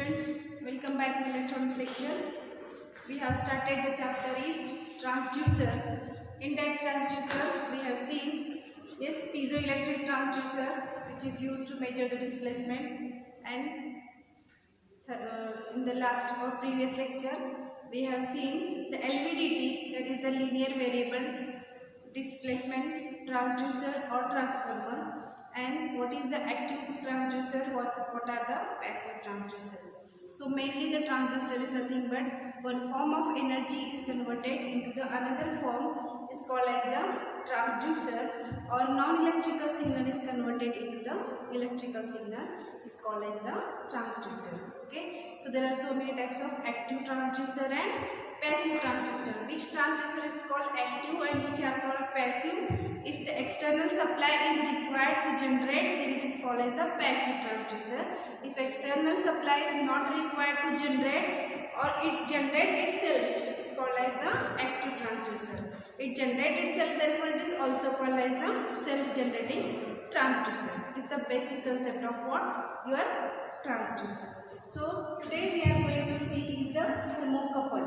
students, welcome back to electronics lecture. We have started the chapter is transducer. In that transducer we have seen piezoelectric transducer which is used to measure the displacement, and in the last or previous lecture we have seen the LVDT, that is the linear variable displacement transducer or transformer, and what is the active transducer, what are the passive transducers. So mainly the transducer is nothing but one form of energy is converted into the another form is called as the transducer, or non-electrical signal is converted into the electrical signal is called as the transducer. Okay, so there are so many types of active transducer and passive transducer. Which transducer is called active and which are called passive? If the external supply is required to generate, then it is called as the passive transducer. If external supply is not required to generate or it generates itself, it is called as the active transducer. It generates itself, therefore it is also called as the self-generating transducer. It is the basic concept of what? Your transducer. So today we are going to see is the thermocouple.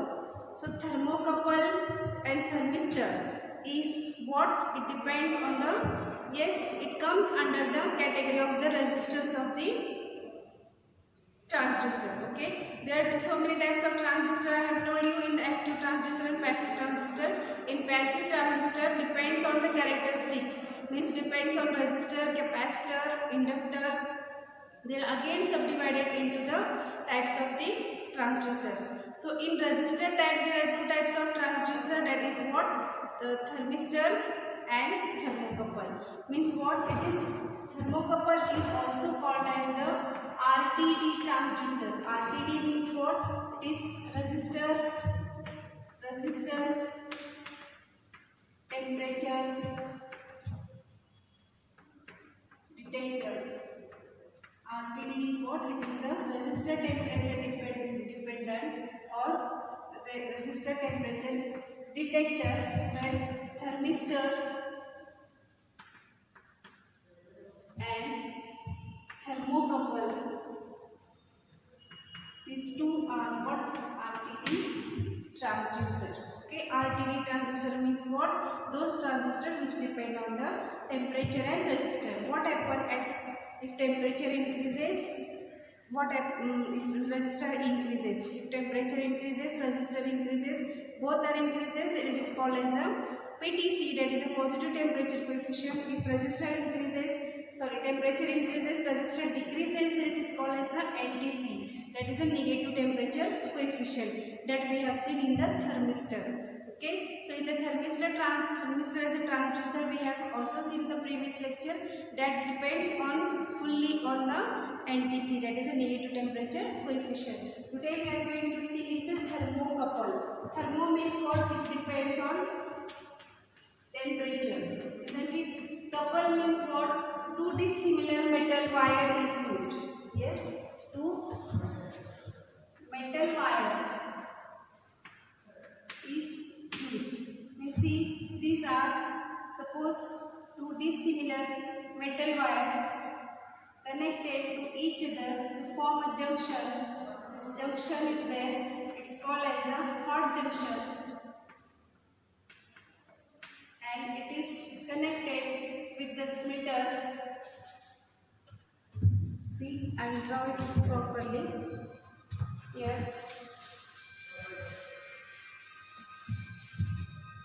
So thermocouple and thermistor is what? It depends on the, it comes under the category of the resistance of the transducer. Okay, there are so many types of transistor. I have told you in the active transducer and passive transistor. In passive transistor depends on the characteristics, means depends on resistor, capacitor, inductor. They are again subdivided into the types of the transducers. So in resistor type there are two types of transducer, that is what? The thermistor and thermocouple. Means what it is? Thermocouple is also called as the RTD transducer. RTD means what? It is resistor, resistance, temperature, detector. RTD is what? It is the resistor temperature dependent or resistor temperature detector, where thermistor and thermocouple, these two are what? RTD transducer. Okay, RTD transducer means what? Those transistors which depend on the temperature and resistor. What happens if temperature increases? What if resistor increases? If temperature increases, resistor increases, both are increases, it is called as a PTC, that is a positive temperature coefficient. If resistor increases, temperature increases, resistor decreases, then it is called as the NTC, that is a negative temperature coefficient that we have seen in the thermistor. Okay, so in the thermistor as a transducer we have also seen in the previous lecture, that depends on fully on the NTC, that is a negative temperature coefficient. Today we are going to see is the thermocouple. Thermo means what? Which depends on temperature, isn't it? Couple means what? Two dissimilar metal wire is used. Yes, two metal wire is used. We see these are, suppose two dissimilar metal wires connected to each other to form a junction. This junction is there. It's called as a hot junction, and it is connected with the splitter. See, I will draw it properly here.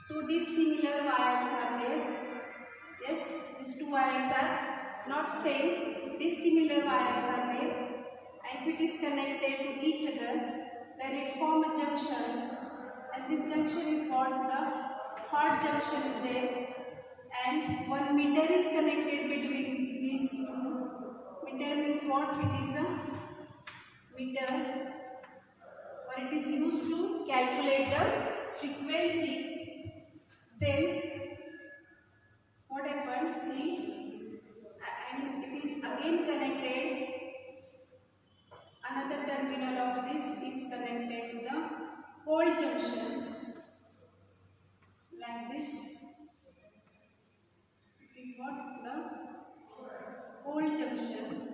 Two dissimilar wires are there. Yes, these two wires are not same. Dissimilar wires are there. If it is connected to each other, then it forms a junction. And this junction is called the hot junction is there. And one meter is connected between these two. Meter means what? It is a meter, or it is used to calculate the frequency. Then what happened? See, and it is again connected. Another terminal of this is connected to the cold junction, like this. It is what? The cold junction.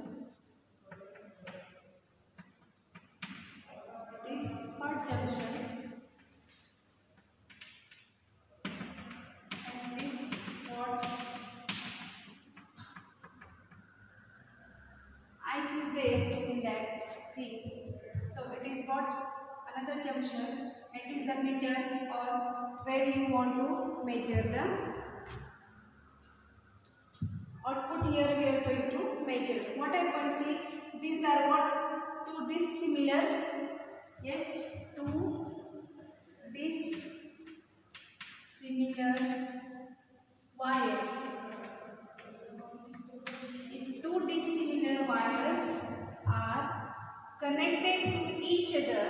See, so it is what another junction. It is the meter or where you want to measure the output. Here we are going to measure. What happens? See, these are what two dissimilar. Yes, two dissimilar wires. If two dissimilar wires are connected to each other,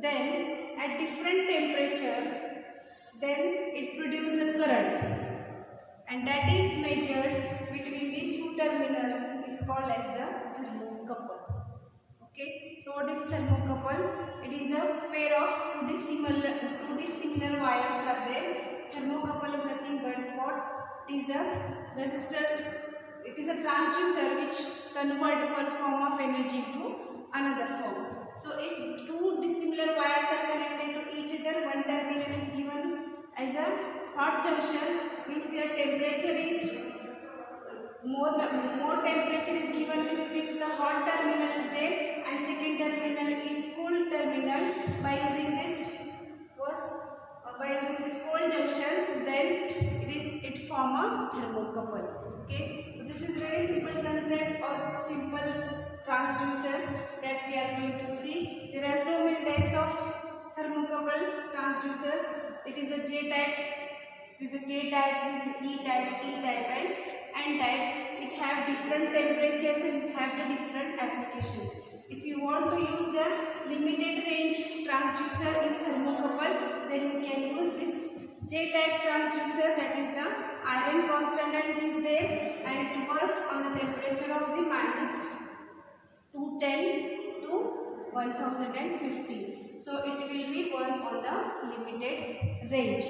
then at different temperature, then it produces a current, and that is measured between these two terminals is called as the thermocouple. Okay, so what is thermocouple? It is a pair of two dissimilar wires are there. Thermocouple is nothing but what? It is a resistor. It is a transducer which convert one form of energy to another form. So if two dissimilar wires are connected to each other, one terminal is given as a hot junction, means their temperature is more temperature is given, means the hot terminal is there, and second terminal is cool terminal. By using this cold junction, then it form a thermocouple. Okay, so this is very simple concept or simple transducer that we are going to see. There are so many types of thermocouple transducers. It is a J type, it is a K type, it is a E type, T type, and N type. It have different temperatures and it have the different applications. If you want to use the limited range transducer in thermocouple, then you can use this J type transducer, that is the iron constant is there, and it works on the temperature of the minus 210 to 1050. So it will be work on the limited range.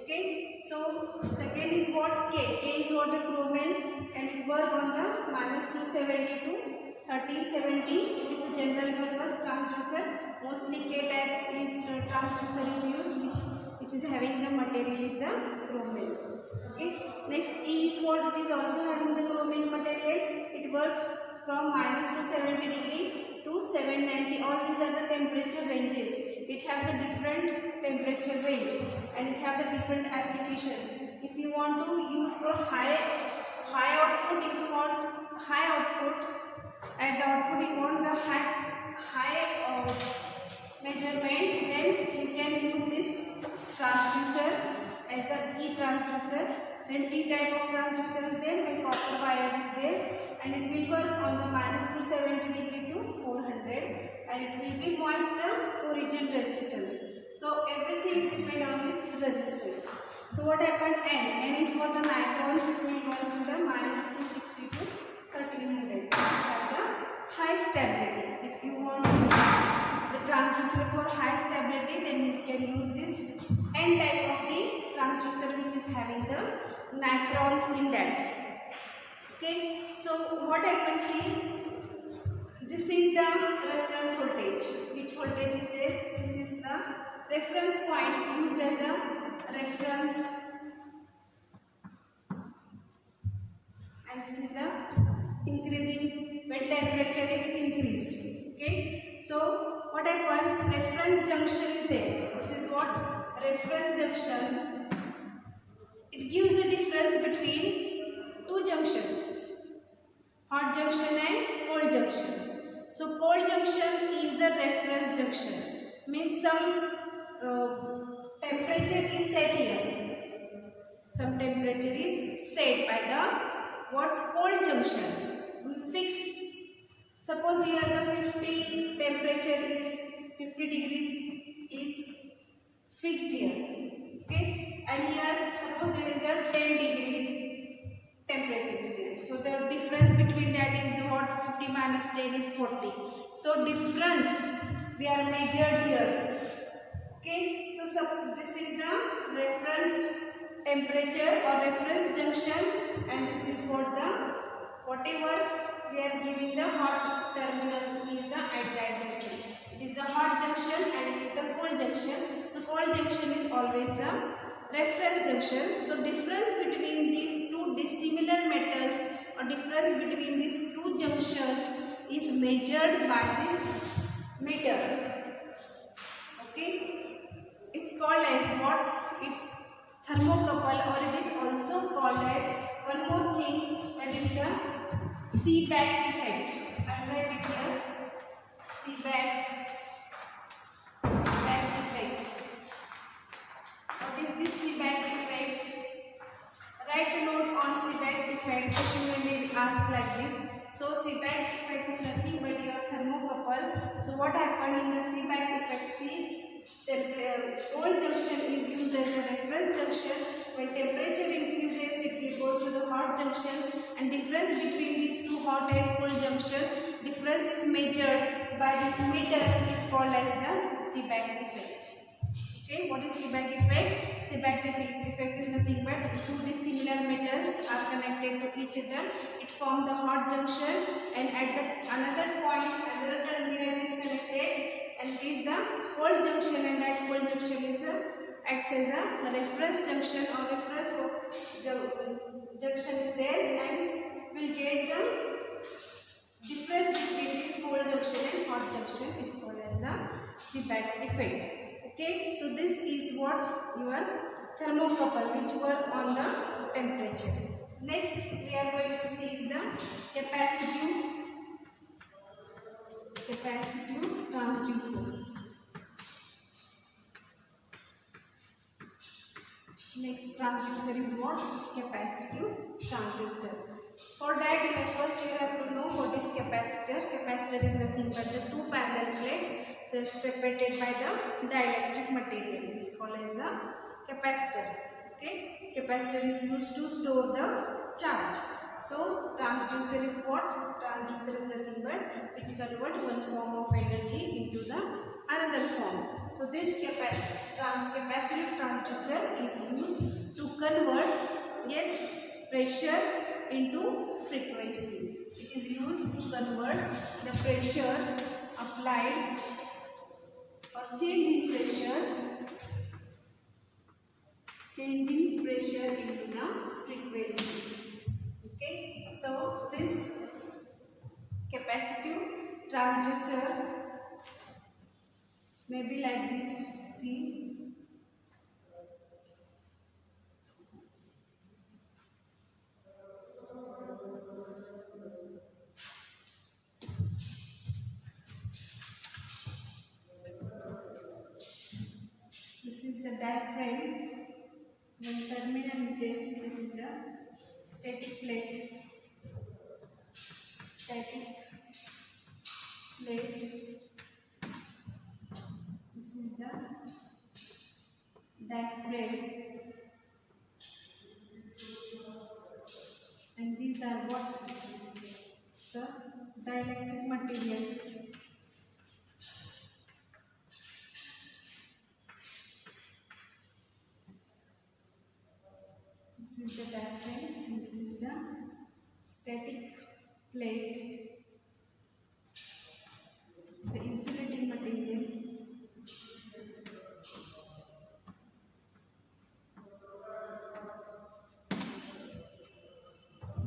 Okay, so second is what? K. K is what? The chromium, and it work on the minus 270 to 1370. It is a general purpose transducer. Mostly K type transducer is used, which is having the material is the chromium. Okay. Next E is what? It is also having the chromium material. It works from minus 270 degree to 790. All these are the temperature ranges. It have the different temperature range and it have the different applications. If you want to use for high output, if you want high output, at the output you want the high measurement, then you can use this transducer as a E transducer. Then T type of transducer is there, where copper wire is there, and it will work on the minus 270 degree to 400, and it will be moist the origin resistance. So everything is depend on this resistance. So what happened? N is what the nitrons, it will go to the minus 260 to 1300. Have the high stability. If you want to use the transducer for high stability, then you can use this N type of the transducer, which is having the nitrons in that. Okay, so what happens? See, this is the reference voltage. Which voltage is there? This is the reference point used as a reference, and this is the increasing when temperature is increased. Okay, so what happens? Reference junction is there. This is what? Reference junction. It gives the difference between two junctions, hot junction and cold junction. So cold junction is the reference junction, means some temperature is set here. Some temperature is set by the what? Cold junction. Fix. Suppose here the 50 temperature is 50 degrees is fixed here. Okay, and here suppose there is a 10 degree temperature is there. So the difference between that is the what? 50 minus 10 is 40. So difference we are measured here. Okay, so this is the reference temperature or reference junction, and this is what the whatever we are giving the hot terminals is the at that junction. It is the hot junction and it is the cold junction. So cold junction is always the reference junction. So difference between these two dissimilar metals or difference between these two junctions is measured by this Seebeck effect. I will write it here. Seebeck effect. What is this Seebeck effect? Write a note on Seebeck effect. Question may be asked like this. So Seebeck effect is nothing but your thermocouple. So what happened in the Seebeck effect? See, the cold junction is used as a reference junction. When temperature increases, it goes to the hot junction, and difference between these two hot and cold junction, difference is measured by this meter, is called as the Seebeck effect. Okay, what is Seebeck effect? Seebeck effect is nothing but two dissimilar metals are connected to each other. It forms the hot junction, and at the another point, another terminal is connected, and it is the cold junction, and that cold junction is acts as a reference junction, or reference junction is there, and will get the difference between this cold junction and hot junction is called as the Seebeck effect. Okay, so this is what your thermocouple which work on the temperature. Next we are going to see is the capacitive transducer. Next transducer is what? Capacitive transistor. For that, first you have to know what is capacitor. Capacitor is nothing but the two parallel plates separated by the dielectric material. It is called as the capacitor. Okay, capacitor is used to store the charge. So transducer is what? Transducer is nothing but which convert one form of energy into the another form. So this capacitive transducer is used to convert pressure into frequency. It is used to convert the pressure applied or change in pressure into the frequency. Okay, so this capacitive transducer may be like this. See, this is the diaphragm. One terminal is there. It is the static plate. This is the diaphragm, and these are what? The dielectric material. This is the diaphragm, and this is the static plate. The insulating material.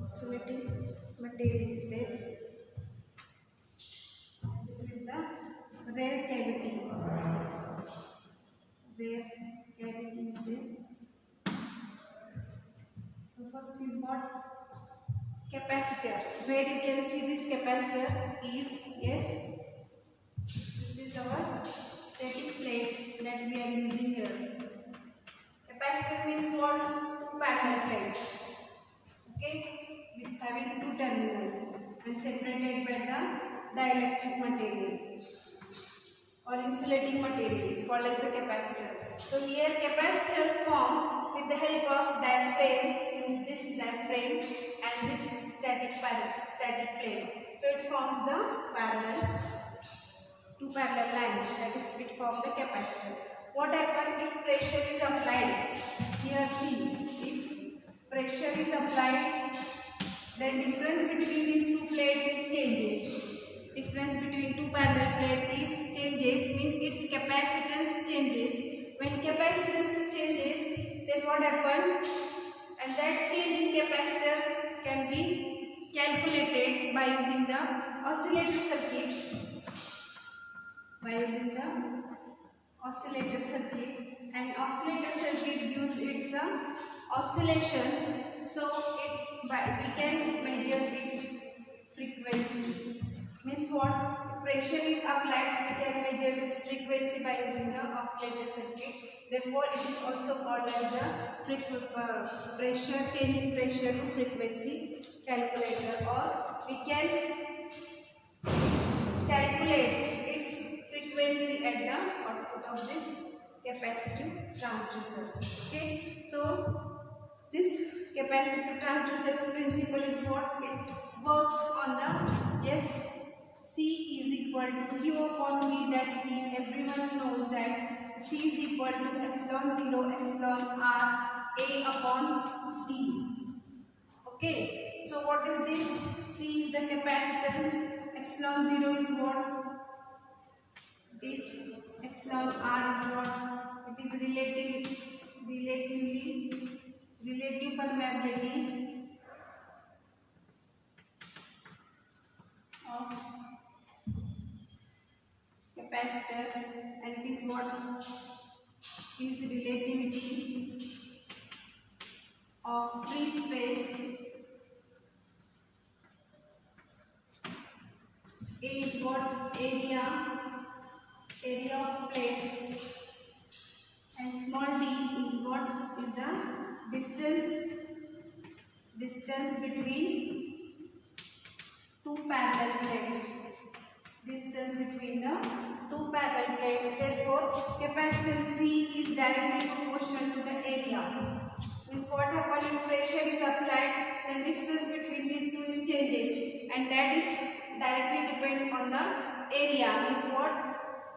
Insulating material is there. This is the rare cavity. Rare cavity is there. So first is what? Capacitor. Where you can see this capacitor is this is our static plate that we are using here. Capacitor means what? Two parallel plates. Okay, with having two terminals and separated by the dielectric material or insulating material is called as the capacitor. So here capacitor form with the help of diaphragm, means this diaphragm and this static plate. So it forms the two parallel lines, that is it forms the capacitor. What happens if pressure is applied? Here see, if pressure is applied, then difference between these two plates changes. Difference between two parallel plates changes, means its capacitance changes. When capacitance changes, then what happens? And that change in capacitor can be calculated by using the oscillator circuit. And oscillator circuit gives its oscillations, so we can measure its frequency. Means what? Pressure is applied, we can measure this frequency by using the oscillator circuit. Therefore, it is also called as the pressure, change in pressure to frequency calculator, or we can calculate its frequency at the output of this capacitive transducer. Okay, so this capacitive transducer's principle is what? It works on the, yes, C is equal to Q upon V, that V, everyone knows that C is equal to epsilon 0 epsilon R A upon D. Okay, so what is this? C is the capacitance, epsilon 0 is what? It is epsilon R is what? It is relative permeability of capacitor, and it is what? Is relativity of free space. A is what? Area of plate, and small d is what? Is the distance between two parallel plates. Distance between the two parallel plates. Therefore, capacitance C is directly proportional to the area. Means what happens if pressure is applied, then distance between these two is changes, and that is directly depend on the area. Means what?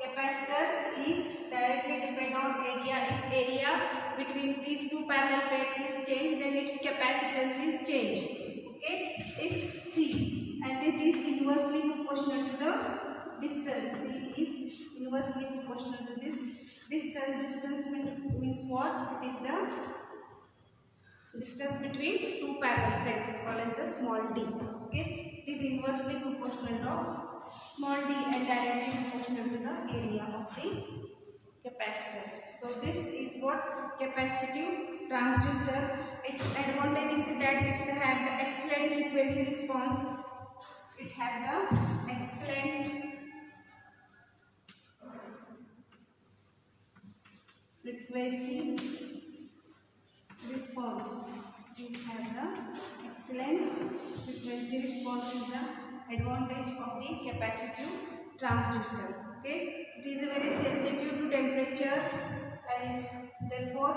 Capacitor is directly depend on area. If area between these two parallel plates is changed, then its capacitance is changed. Okay? If C, and it is inversely proportional to the distance. C is inversely proportional to this distance. Distance means what? It is the distance between two parallel plates, called as the small d. Okay? It is inversely proportional of small d and directly proportional to the area of the capacitor. So this is what? Capacitive transducer. Its advantage is that it have the excellent frequency response. It have the excellent frequency response. It have the excellent frequency response is the advantage of the capacitive transducer. Okay, it is very sensitive to temperature, and therefore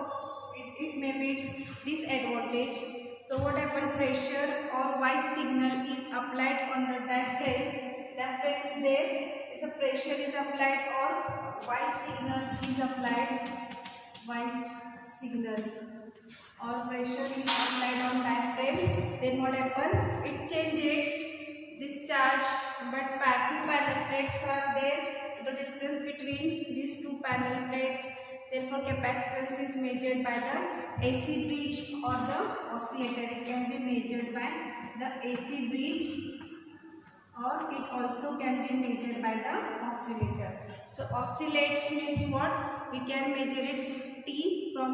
it may be its disadvantage. So what happens? Pressure or voice signal is applied on the diaphragm. Diaphragm is there. Is a pressure is applied or voice signal is applied. Voice signal or pressure is applied on diaphragm. Then what happens? It changes discharge, but two parallel plates are there. The distance between these two parallel plates, therefore capacitance is measured by the AC bridge or the oscillator. It can be measured by the AC bridge, or it also can be measured by the oscillator. So oscillates means what? We can measure its T. From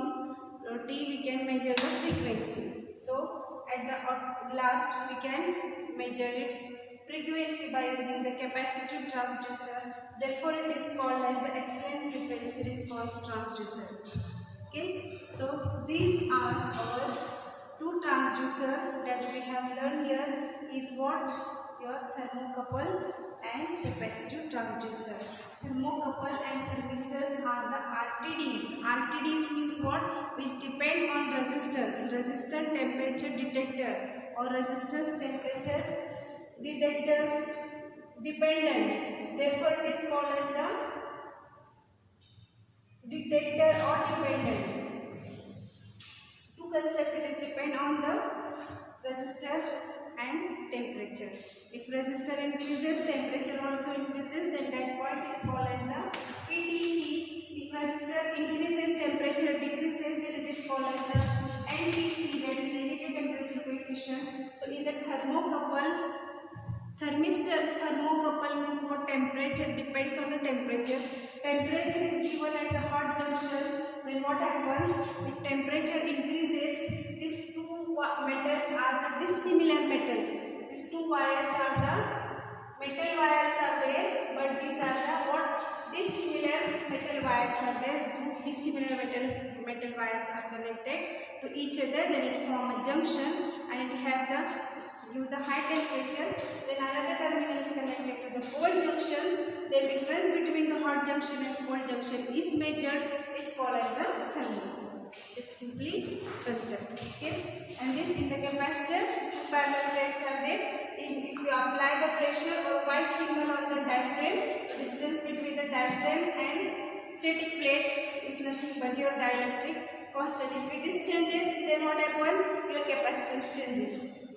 T we can measure the frequency. So at the last we can measure its frequency by using the capacitive transducer. Therefore it is called as the excellent frequency response transducer. Okay, so these are our two transducers that we have learned here. Is what? Your thermocouple and capacitive transducer. Thermocouple and thermistors are the RTDs. RTDs means what? Which depend on resistance, resistant temperature detector, or resistance temperature detectors dependent. Therefore it is called as the detector or dependent. Two concepts, it is depend on the resistor and temperature. If resistor increases, temperature also increases, then that point is called as the PTC. If resistor increases, temperature decreases, then it is called as the NTC, that is negative temperature coefficient. So in the thermocouple, thermocouple means what? Temperature depends on the temperature. Temperature is given at the hot junction. Then what happens? If temperature increases, these two metals are the dissimilar metals. These two wires are the metal wires are there, but these are the what dissimilar metal wires are there. Two dissimilar metal wires are connected to each other. Then it form a junction and it have the give the high temperature. Then another terminal is connected to the cold junction. The difference between the hot junction and cold junction is measured. It's called as the thermal. It's simply concept. Okay. And this in the capacitor, parallel plates are there. If you apply the pressure or Y signal on the diaphragm, the distance between the diaphragm and static plate is nothing but your dielectric constant. If it is changes, then what happens? Your capacitance changes.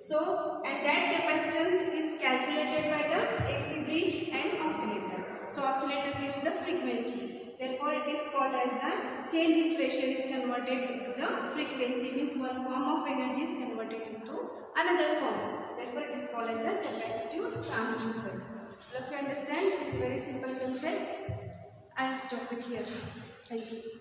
So, and that capacitance is calculated by the AC bridge and oscillator. So, oscillator gives the frequency. Therefore, it is called as the change in pressure is converted into the frequency. Means one form of energy is converted into another form. Therefore, it is called as a capacitive transducer. So, if you understand, it is a very simple concept. I will stop it here. Thank you.